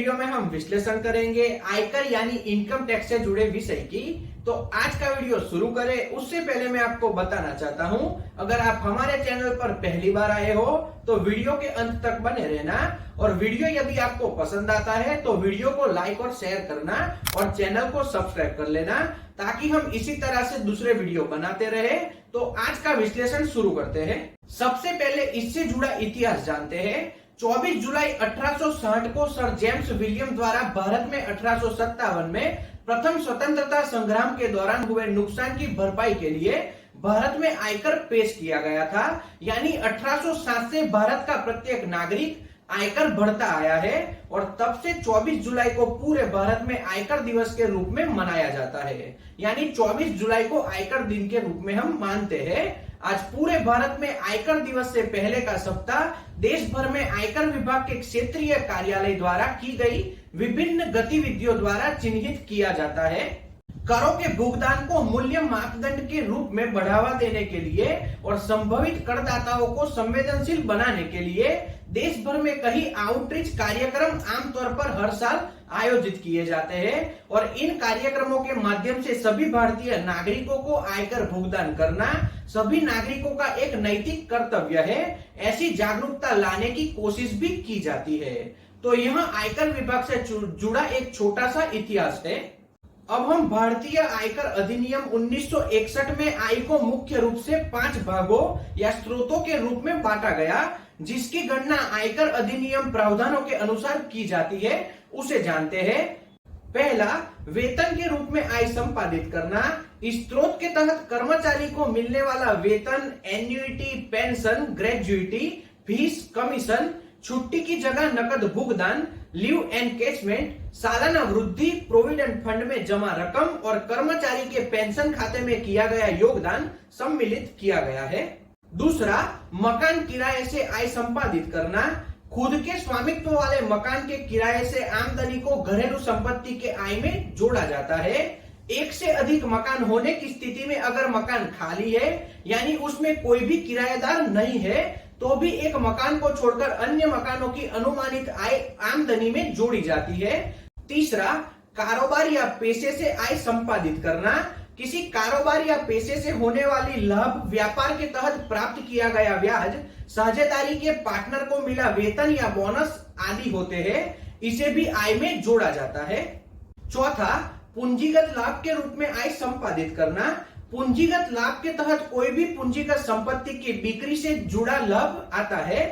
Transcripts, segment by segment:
Video में हम विश्लेषण करेंगे आयकर यानी इनकम टैक्स से जुड़े विषय की। तो आज का वीडियो शुरू करें उससे पहले मैं आपको बताना चाहता हूं, अगर आप हमारे चैनल पर पहली बार आए हो तो वीडियो के अंत तक बने रहना, और वीडियो यदि आपको पसंद आता है तो वीडियो को लाइक और शेयर करना और चैनल को सब्सक्राइब कर लेना, ताकि हम इसी तरह से दूसरे वीडियो बनाते रहे। तो आज का विश्लेषण शुरू करते हैं। सबसे पहले इससे जुड़ा इतिहास जानते हैं। 24 जुलाई 1860 को सर जेम्स विलियम द्वारा भारत में 1857 में प्रथम स्वतंत्रता संग्राम के दौरान हुए नुकसान की भरपाई के लिए भारत में आयकर पेश किया गया था। यानी 1860 से भारत का प्रत्येक नागरिक आयकर भरता आया है, और तब से 24 जुलाई को पूरे भारत में आयकर दिवस के रूप में मनाया जाता है। यानी 24 जुलाई को आयकर दिन के रूप में हम मानते हैं। आज पूरे भारत में आयकर दिवस से पहले का सप्ताह देश भर में आयकर विभाग के क्षेत्रीय कार्यालय द्वारा की गई विभिन्न गतिविधियों द्वारा चिन्हित किया जाता है। करों के भुगतान को मूल्य मापदंड के रूप में बढ़ावा देने के लिए और संभावित करदाताओं को संवेदनशील बनाने के लिए देश भर में कई आउटरीच कार्यक्रम आमतौर पर हर साल आयोजित किए जाते हैं, और इन कार्यक्रमों के माध्यम से सभी भारतीय नागरिकों को आयकर भुगतान करना सभी नागरिकों का एक नैतिक कर्तव्य है, ऐसी जागरूकता लाने की कोशिश भी की जाती है। तो यह आयकर विभाग से जुड़ा एक छोटा सा इतिहास है। अब हम भारतीय आयकर अधिनियम 1961 में आय को मुख्य रूप से 5 भागों या स्रोतों के रूप में बांटा गया, जिसकी गणना आयकर अधिनियम प्रावधानों के अनुसार की जाती है, उसे जानते हैं। पहला, वेतन के रूप में आय संपादित करना। इस स्रोत के तहत कर्मचारी को मिलने वाला वेतन, एन्युइटी, पेंशन, ग्रेजुइटी, फीस, कमीशन, छुट्टी की जगह नकद भुगतान, लीव एनकेचमेंट, सालाना वृद्धि, प्रोविडेंट फंड में जमा रकम और कर्मचारी के पेंशन खाते में किया गया योगदान सम्मिलित किया गया है। दूसरा, मकान किराए से आय संपादित करना। खुद के स्वामित्व वाले मकान के किराए से आमदनी को घरेलू संपत्ति के आय में जोड़ा जाता है। एक से अधिक मकान होने की स्थिति में अगर मकान खाली है, यानी उसमें कोई भी किराएदार नहीं है, तो भी एक मकान को छोड़कर अन्य मकानों की अनुमानित आय आमदनी में जोड़ी जाती है। तीसरा, कारोबार या पेशे से आय संपादित करना। किसी कारोबार या पेशे से होने वाली लाभ, व्यापार के तहत प्राप्त किया गया ब्याज, साझेदारी के पार्टनर को मिला वेतन या बोनस आदि होते हैं, इसे भी आय में जोड़ा जाता है। चौथा, पूंजीगत लाभ के रूप में आय संपादित करना। पूंजीगत लाभ के तहत कोई भी पूंजीगत संपत्ति की बिक्री से जुड़ा लाभ आता है।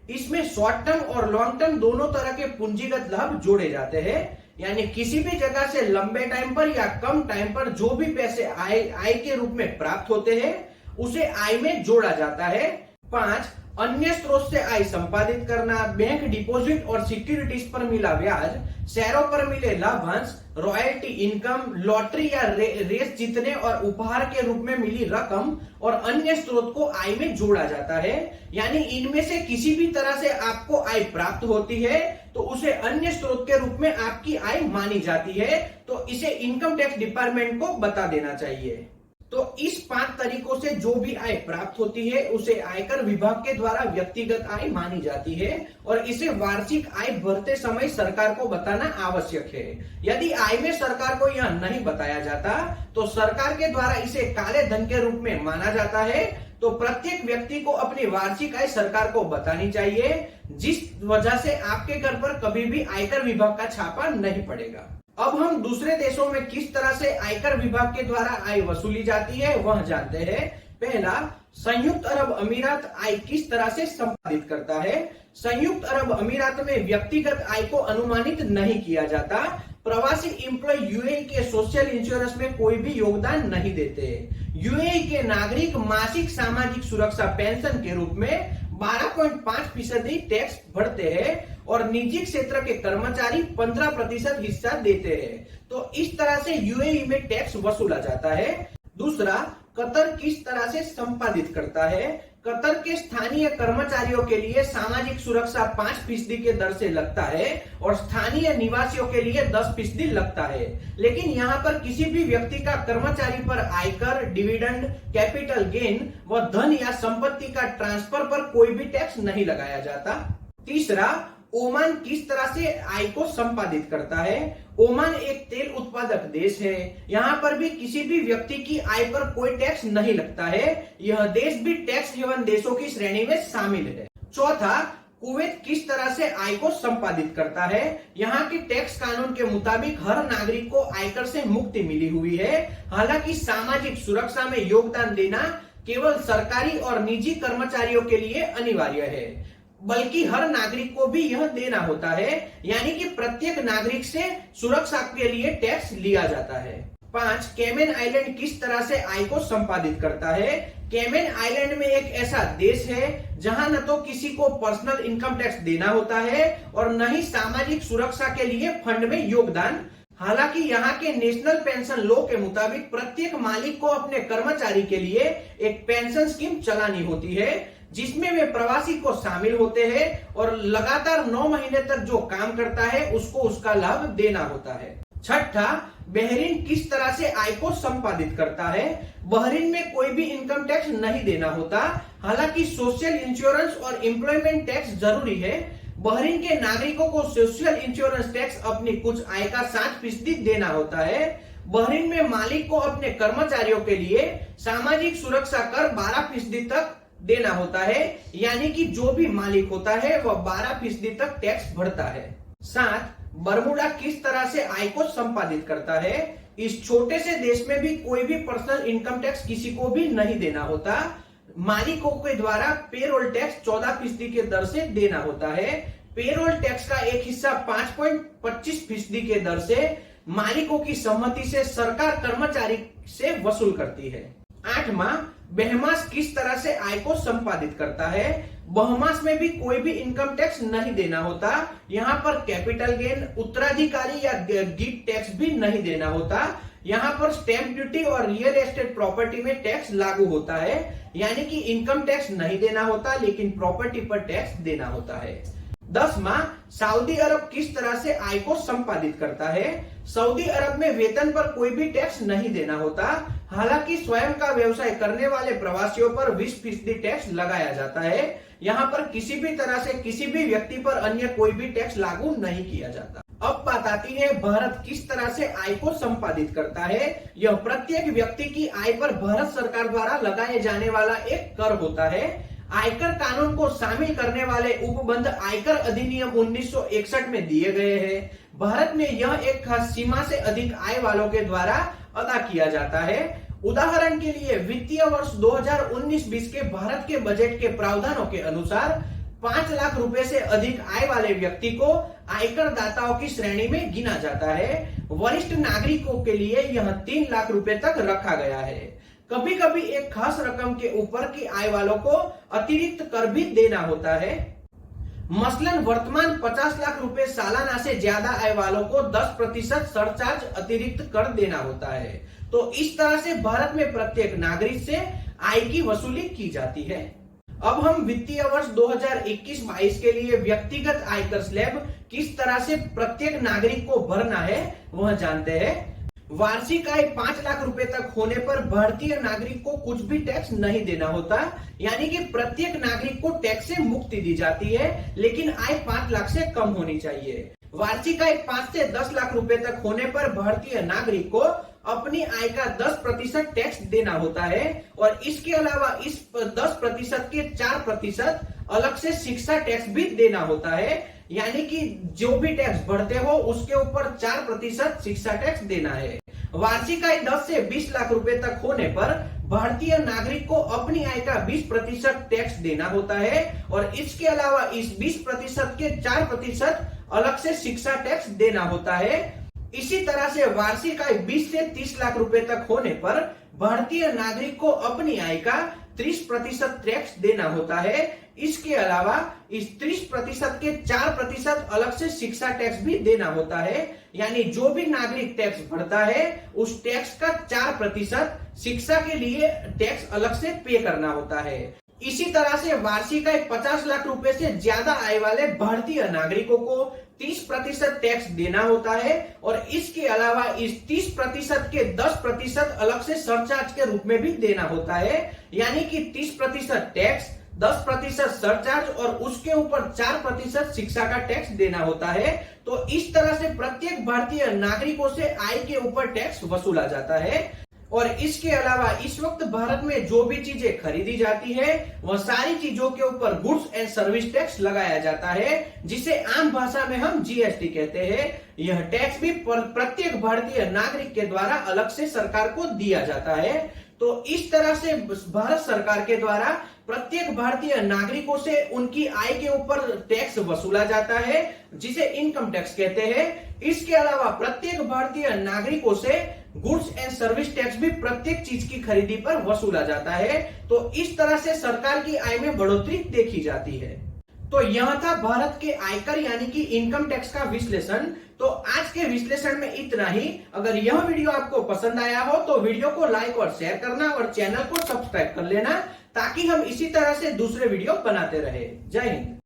इसमें शॉर्ट टर्म और लॉन्ग टर्म दोनों तरह के पूंजीगत लाभ जोड़े जाते हैं। यानी किसी भी जगह से लंबे टाइम पर या कम टाइम पर जो भी पैसे आय के रूप में प्राप्त होते हैं, उसे आय में जोड़ा जाता है। 5, अन्य स्रोत से आय संपादित करना। बैंक डिपॉजिट और सिक्योरिटीज पर मिला ब्याज, शेयरों पर मिले लाभांश, रॉयल्टी इनकम, लॉटरी या रेस जीतने और उपहार के रूप में मिली रकम और अन्य स्रोत को आय में जोड़ा जाता है। यानी इनमें से किसी भी तरह से आपको आय प्राप्त होती है तो उसे अन्य स्रोत के रूप में आपकी आय मानी जाती है, तो इसे इनकम टैक्स डिपार्टमेंट को बता देना चाहिए। तो इस 5 तरीकों से जो भी आय प्राप्त होती है उसे आयकर विभाग के द्वारा व्यक्तिगत आय मानी जाती है, और इसे वार्षिक आय भरते समय सरकार को बताना आवश्यक है। यदि आय में सरकार को यह नहीं बताया जाता तो सरकार के द्वारा इसे काले धन के रूप में माना जाता है। तो प्रत्येक व्यक्ति को अपनी वार्षिक आय सरकार को बतानी चाहिए, जिस वजह से आपके घर पर कभी भी आयकर विभाग का छापा नहीं पड़ेगा। अब हम दूसरे देशों में किस तरह से आयकर विभाग के द्वारा आय वसूली जाती है वह जानते हैं। पहला, संयुक्त अरब अमीरात आय किस तरह से संपादित करता है। संयुक्त अरब अमीरात में व्यक्तिगत आय को अनुमानित नहीं किया जाता। प्रवासी एम्प्लॉय यूएई के सोशल इंश्योरेंस में कोई भी योगदान नहीं देते। यूएई के नागरिक मासिक सामाजिक सुरक्षा पेंशन के रूप में 12.5% टैक्स भरते हैं, और निजी क्षेत्र के कर्मचारी 15% हिस्सा देते हैं। तो इस तरह से यूएई में टैक्स वसूला जाता है। दूसरा, कतर किस तरह से संपादित करता है। कतर के स्थानीय कर्मचारियों के लिए सामाजिक सुरक्षा 5% के दर से लगता है, और स्थानीय निवासियों के लिए 10% लगता है। लेकिन यहाँ पर किसी भी व्यक्ति का कर्मचारी पर आयकर, डिविडेंड, कैपिटल गेन व धन या संपत्ति का ट्रांसफर पर कोई भी टैक्स नहीं लगाया जाता। तीसरा, ओमान किस तरह से आय को संपादित करता है। ओमान एक तेल उत्पादक देश है। यहाँ पर भी किसी भी व्यक्ति की आय पर कोई टैक्स नहीं लगता है। यह देश भी टैक्स हेवन देशों की श्रेणी में शामिल है। चौथा, कुवैत किस तरह से आय को संपादित करता है। यहाँ के टैक्स कानून के मुताबिक हर नागरिक को आयकर से मुक्ति मिली हुई है। हालांकि सामाजिक सुरक्षा में योगदान देना केवल सरकारी और निजी कर्मचारियों के लिए अनिवार्य है, बल्कि हर नागरिक को भी यह देना होता है, यानी कि प्रत्येक नागरिक से सुरक्षा के लिए टैक्स लिया जाता है। 5, कैमन आइलैंड किस तरह से आय को संपादित करता है। कैमन आइलैंड में एक ऐसा देश है जहां न तो किसी को पर्सनल इनकम टैक्स देना होता है और न ही सामाजिक सुरक्षा के लिए फंड में योगदान। हालांकि यहाँ के नेशनल पेंशन लॉ के मुताबिक प्रत्येक मालिक को अपने कर्मचारी के लिए एक पेंशन स्कीम चलानी होती है, जिसमें वे प्रवासी को शामिल होते हैं और लगातार 9 महीने तक जो काम करता है उसको उसका लाभ देना होता है। छठा, बहरीन किस तरह से आय को संपादित करता है। बहरीन में कोई भी इनकम टैक्स नहीं देना होता। हालांकि सोशल इंश्योरेंस और एम्प्लॉयमेंट टैक्स जरूरी है। बहरीन के नागरिकों को सोशल इंश्योरेंस टैक्स अपनी कुछ आय का 7% देना होता है। बहरीन में मालिक को अपने कर्मचारियों के लिए सामाजिक सुरक्षा कर 12% तक देना होता है, यानी कि जो भी मालिक होता है वह 12% तक टैक्स भरता है। 7, बरमूडा किस तरह से आय को संपादित करता है। इस छोटे से देश में भी कोई भी पर्सनल इनकम टैक्स किसी को भी नहीं देना होता। मालिकों के द्वारा पेरोल टैक्स 14% के दर से देना होता है। पेरोल टैक्स का एक हिस्सा 5.25% के दर से मालिकों की सहमति से सरकार कर्मचारी से वसूल करती है। 8वां, बहमास किस तरह से आय को संपादित करता है। बहमास में भी कोई भी इनकम टैक्स नहीं देना होता। यहाँ पर कैपिटल गेन, उत्तराधिकारी या गिफ्ट टैक्स भी नहीं देना होता। यहाँ पर स्टैंप ड्यूटी और रियल एस्टेट प्रॉपर्टी में टैक्स लागू होता है, यानी कि इनकम टैक्स नहीं देना होता लेकिन प्रॉपर्टी पर टैक्स देना होता है। 10वां, सऊदी अरब किस तरह से आय को संपादित करता है। सऊदी अरब में वेतन पर कोई भी टैक्स नहीं देना होता। हालांकि स्वयं का व्यवसाय करने वाले प्रवासियों पर 20% टैक्स लगाया जाता है। यहाँ पर किसी भी तरह से किसी भी व्यक्ति पर अन्य कोई भी टैक्स लागू नहीं किया जाता। अब बात आती है भारत किस तरह से आय को संपादित करता है। यह प्रत्येक व्यक्ति की आय पर भारत सरकार द्वारा लगाए जाने वाला एक कर होता है। आयकर कानून को शामिल करने वाले उपबंध आयकर अधिनियम 1961 में दिए गए हैं। भारत में यह एक खास सीमा से अधिक आय वालों के द्वारा अदा किया जाता है। उदाहरण के लिए वित्तीय वर्ष 2019-20 के भारत के बजट के प्रावधानों के अनुसार 5 लाख रुपए से अधिक आय वाले व्यक्ति को आयकर दाताओं की श्रेणी में गिना जाता है। वरिष्ठ नागरिकों के लिए यह 3 लाख रुपए तक रखा गया है। कभी कभी एक खास रकम के ऊपर की आय वालों को अतिरिक्त कर भी देना होता है। मसलन वर्तमान 50 लाख रुपए सालाना से ज्यादा आय वालों को 10% सरचार्ज अतिरिक्त कर देना होता है। तो इस तरह से भारत में प्रत्येक नागरिक से आय की वसूली की जाती है। अब हम वित्तीय वर्ष 2021-22 के लिए व्यक्तिगत आयकर स्लैब किस तरह से प्रत्येक नागरिक को भरना है वह जानते हैं। वार्षिक आय 5 लाख रुपए तक होने पर भारतीय नागरिक को कुछ भी टैक्स नहीं देना होता, यानी कि प्रत्येक नागरिक को टैक्स से मुक्ति दी जाती है, लेकिन आय 5 लाख से कम होनी चाहिए। वार्षिक आय 5 से 10 लाख रुपए तक होने पर भारतीय नागरिक को अपनी आय का 10% टैक्स देना होता है और इसके अलावा इस 10% के 4% अलग से शिक्षा टैक्स भी देना होता है, यानी कि जो भी टैक्स भरते हो उसके ऊपर 4% शिक्षा टैक्स देना है। वार्षिक आय 10 से 20 लाख रुपए तक होने पर भारतीय नागरिक को अपनी आय का 20% टैक्स देना होता है और इसके अलावा इस 20% के 4% अलग से शिक्षा टैक्स देना होता है। इसी तरह से वार्षिक आय 20 से 30 लाख रुपए तक होने पर भारतीय नागरिक को अपनी आय का 30% टैक्स देना होता है। इसके अलावा इस 30% के 4% अलग से शिक्षा टैक्स भी देना होता है, यानी जो भी नागरिक टैक्स भरता है उस टैक्स का 4% शिक्षा के लिए टैक्स अलग से पे करना होता है। इसी तरह से वार्षिक आय 50 लाख रुपए से ज्यादा आय वाले भारतीय नागरिकों को 30% टैक्स देना होता है और इसके अलावा इस 30% के 10% अलग से सरचार्ज के रूप में भी देना होता है, यानी कि 30% टैक्स 10% सरचार्ज और उसके ऊपर 4% शिक्षा का टैक्स देना होता है। तो इस तरह से प्रत्येक भारतीय नागरिकों से आय के ऊपर टैक्स वसूला जाता है। और इसके अलावा इस वक्त भारत में जो भी चीजें खरीदी जाती है वह सारी चीजों के ऊपर गुड्स एंड सर्विस टैक्स लगाया जाता है, जिसे आम भाषा में हम जीएसटी कहते हैं। यह टैक्स भी प्रत्येक भारतीय नागरिक के द्वारा अलग से सरकार को दिया जाता है। तो इस तरह से भारत सरकार के द्वारा प्रत्येक भारतीय नागरिकों से उनकी आय के ऊपर टैक्स वसूला जाता है, जिसे इनकम टैक्स कहते हैं। इसके अलावा प्रत्येक भारतीय नागरिकों से गुड्स एंड सर्विस टैक्स भी प्रत्येक चीज की खरीदी पर वसूला जाता है। तो इस तरह से सरकार की आय में बढ़ोतरी देखी जाती है। तो यह था भारत के आयकर यानी कि इनकम टैक्स का विश्लेषण। तो आज के विश्लेषण में इतना ही। अगर यह वीडियो आपको पसंद आया हो तो वीडियो को लाइक और शेयर करना और चैनल को सब्सक्राइब कर लेना, ताकि हम इसी तरह से दूसरे वीडियो बनाते रहे। जय हिंद।